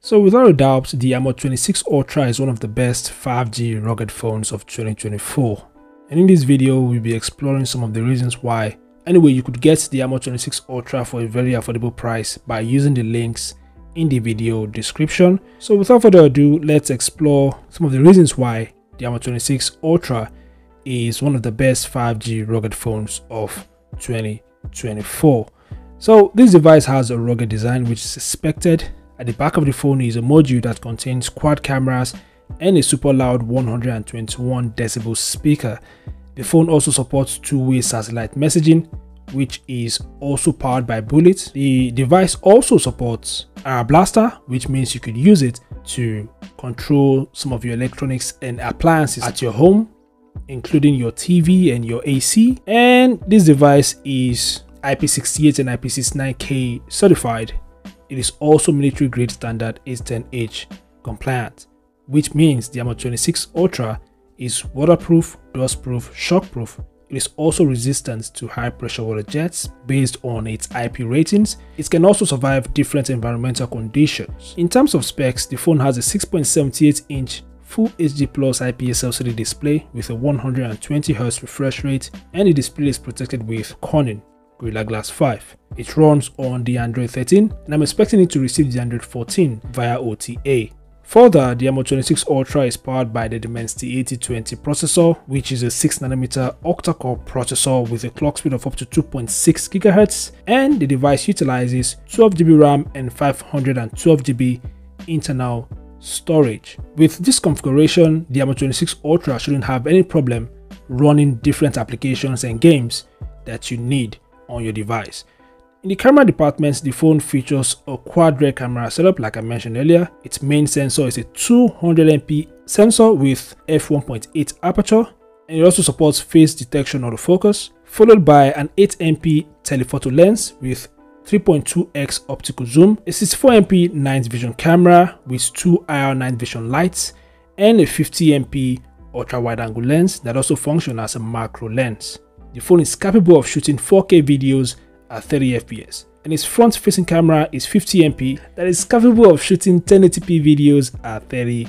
So without a doubt, the AMO 26 Ultra is one of the best 5G rugged phones of 2024. And in this video, we'll be exploring some of the reasons why. Anyway, you could get the AMO 26 Ultra for a very affordable price by using the links in the video description. So without further ado, let's explore some of the reasons why the AMO 26 Ultra is one of the best 5G rugged phones of 2024. So this device has a rugged design which is expected. At the back of the phone is a module that contains quad cameras and a super loud 121 decibel speaker. The phone also supports two-way satellite messaging, which is also powered by Bullet. The device also supports Air Blaster, which means you could use it to control some of your electronics and appliances at your home, including your TV and your AC. And this device is IP68 and IP69K certified. It is also military grade standard 810H compliant, which means the AMO 26 Ultra is waterproof, dustproof, shockproof. It is also resistant to high pressure water jets based on its IP ratings. It can also survive different environmental conditions. In terms of specs, the phone has a 6.78-inch Full HD Plus IPS LCD display with a 120Hz refresh rate, and the display is protected with Corning Gorilla Glass 5. It runs on the Android 13 and I'm expecting it to receive the Android 14 via OTA. Further, the AMO 26 Ultra is powered by the Dimensity 8020 processor, which is a 6nm octa-core processor with a clock speed of up to 2.6 GHz, and the device utilizes 12GB RAM and 512GB internal storage. With this configuration, the AMO 26 Ultra shouldn't have any problem running different applications and games that you need on your device. In the camera department, the phone features a quad rear camera setup like I mentioned earlier. Its main sensor is a 200MP sensor with f1.8 aperture, and it also supports face detection autofocus, followed by an 8MP telephoto lens with 3.2x optical zoom, a 64MP night vision camera with two IR night vision lights, and a 50MP ultra wide angle lens that also functions as a macro lens. The phone is capable of shooting 4K videos at 30 fps, and its front facing camera is 50MP that is capable of shooting 1080p videos at 30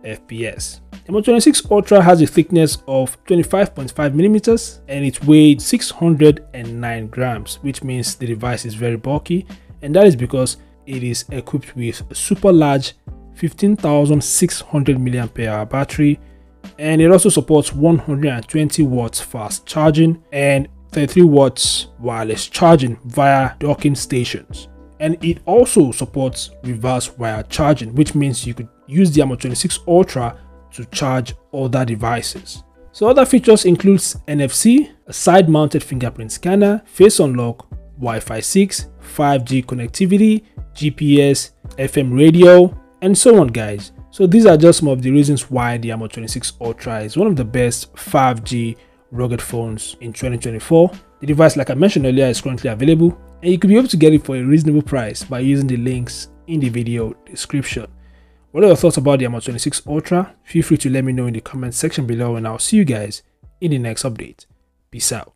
fps. The AMO 26 Ultra has a thickness of 25.5mm and it weighs 609 grams, which means the device is very bulky, and that is because it is equipped with a super large 15,600 mAh battery, and it also supports 120 watts fast charging and 33 watts wireless charging via docking stations. And it also supports reverse wire charging, which means you could use the AMO 26 Ultra to charge other devices. So other features includes NFC, a side-mounted fingerprint scanner, face unlock, Wi-Fi 6, 5G connectivity, GPS, FM radio, and so on, guys. So these are just some of the reasons why the AMO 26 Ultra is one of the best 5G rugged phones in 2024. The device, like I mentioned earlier, is currently available, and you could be able to get it for a reasonable price by using the links in the video description. What are your thoughts about the AMO 26 Ultra? Feel free to let me know in the comment section below, and I'll see you guys in the next update. Peace out.